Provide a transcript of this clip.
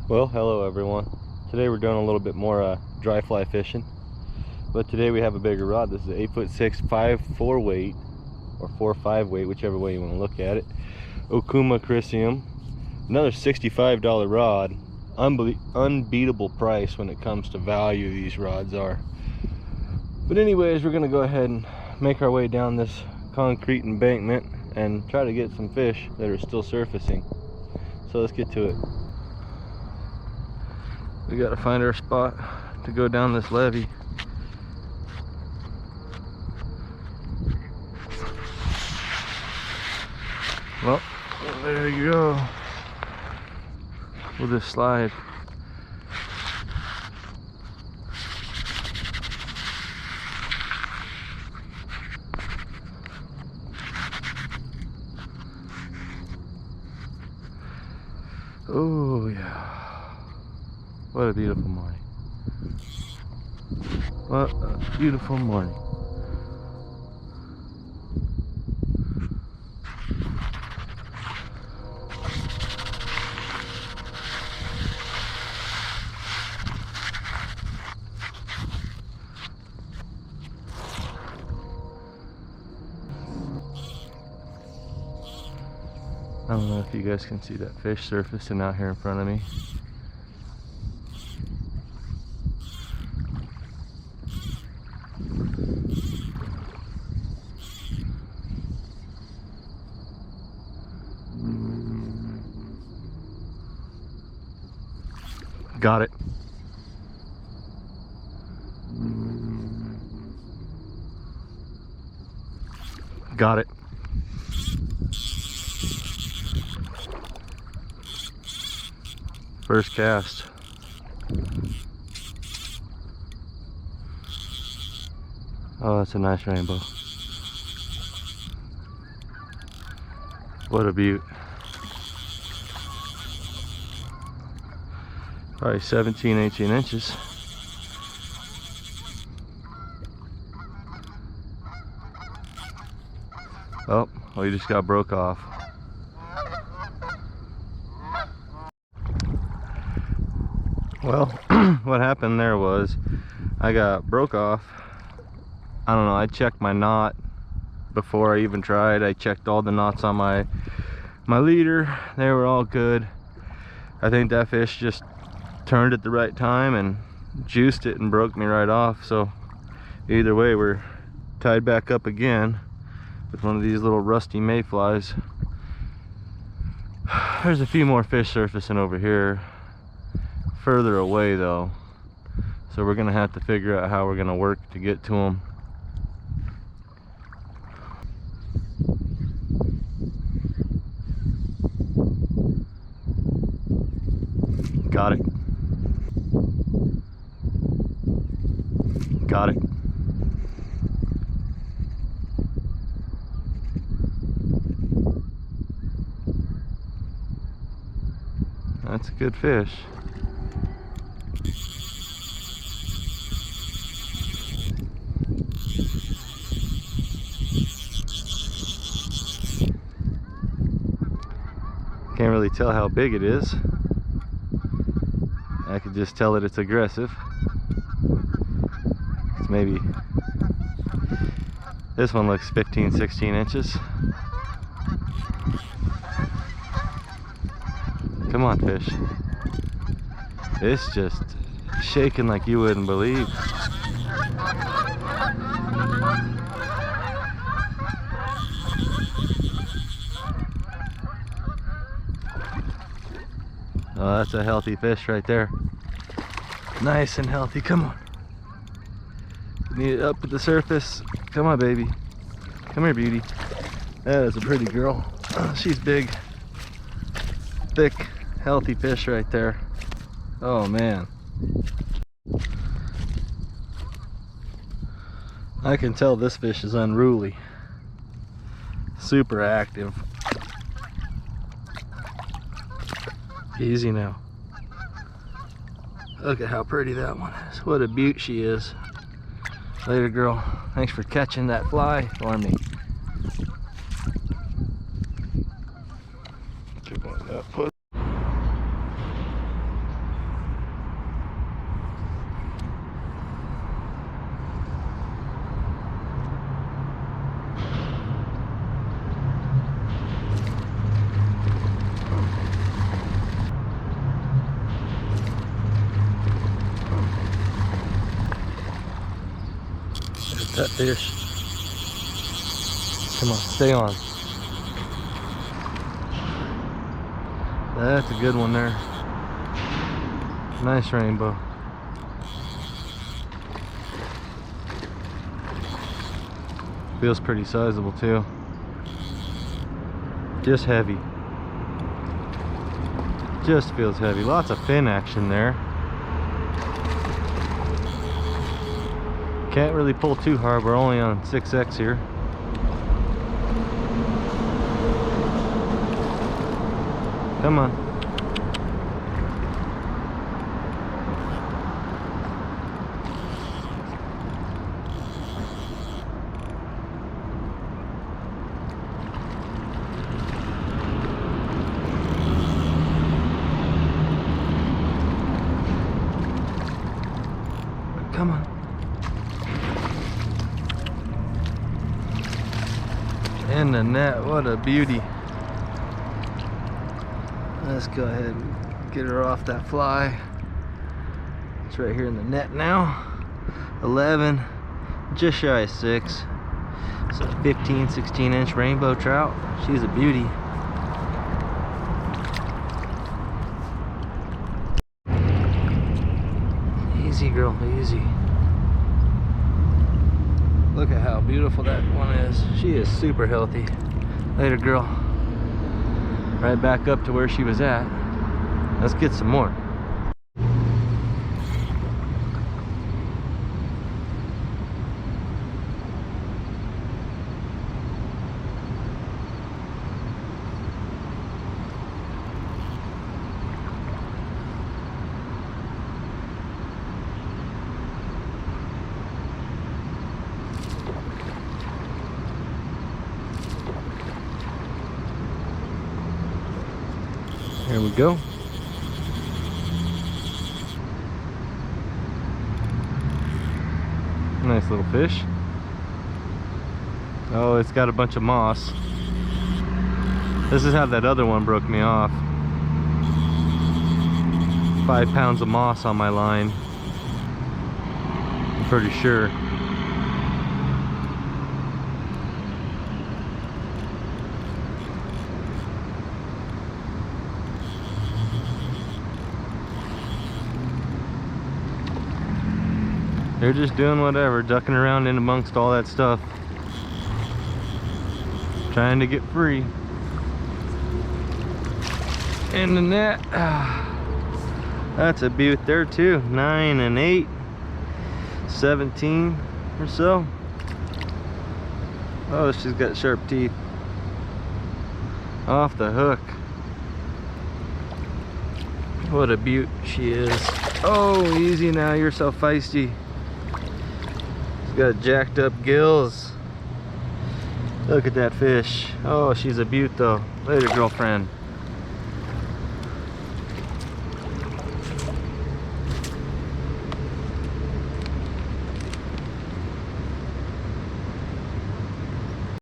Well, hello everyone. Today we're doing a little bit more dry fly fishing, but today we have a bigger rod. This is an 8'6", 5'4" weight, or 4'5" weight, whichever way you want to look at it. Okuma Crisium, another $65 rod. Unbeatable price when it comes to value these rods are. But anyways, we're gonna go ahead and make our way down this concrete embankment and try to get some fish that are still surfacing. So let's get to it. We gotta find our spot to go down this levee. Well, there you go. We'll just slide. Oh yeah. What a beautiful morning. What a beautiful morning. I don't know if you guys can see that fish surfacing out here in front of me. Got it. Got it. First cast. Oh, that's a nice rainbow. What a beaut. Probably 17, 18 inches. Oh, we just got broke off. Well, what happened there was I got broke off. I don't know, I checked my knot before I even tried. I checked all the knots on my leader. They were all good. I think that fish just turned at the right time and juiced it and broke me right off. So either way, we're tied back up again with one of these little rusty mayflies. There's a few more fish surfacing over here further away though, so we're gonna have to figure out how we're gonna work to get to them. Got it. Got it. That's a good fish. Can't really tell how big it is. I could just tell that it's aggressive. It's maybe, this one looks 15, 16 inches. Come on, fish. It's just shaking like you wouldn't believe. Oh, that's a healthy fish right there. Nice and healthy. Come on. Need it up at the surface. Come on, baby. Come here, beauty. That is a pretty girl. Oh, she's big, thick, healthy fish right there. Oh man. I can tell this fish is unruly. Super active. Easy now. Look at how pretty that one is. What a beaut she is. Later, girl. Thanks for catching that fly for me. That fish. Come on, stay on. That's a good one there. Nice rainbow. Feels pretty sizable too. Just heavy. Just feels heavy. Lots of fin action there. Can't really pull too hard. We're only on 6X here. Come on. Come on. In the net, what a beauty. Let's go ahead and get her off that fly. It's right here in the net now. 11, just shy of 6. So 15, 16-inch rainbow trout. She's a beauty. Easy, girl, easy. Look at how beautiful that one is. She is super healthy. Later, girl. Right back up to where she was at. Let's get some more. Here we go. Nice little fish. Oh, it's got a bunch of moss. This is how that other one broke me off. 5 pounds of moss on my line. I'm pretty sure. They're just doing whatever, ducking around in amongst all that stuff. Trying to get free. In the net. That's a beaut there too. 9 and 8. 17 or so. Oh, she's got sharp teeth. Off the hook. What a beaut she is. Oh, easy now, you're so feisty. Got jacked up gills. Look at that fish. Oh, she's a beaut though. Later, girlfriend.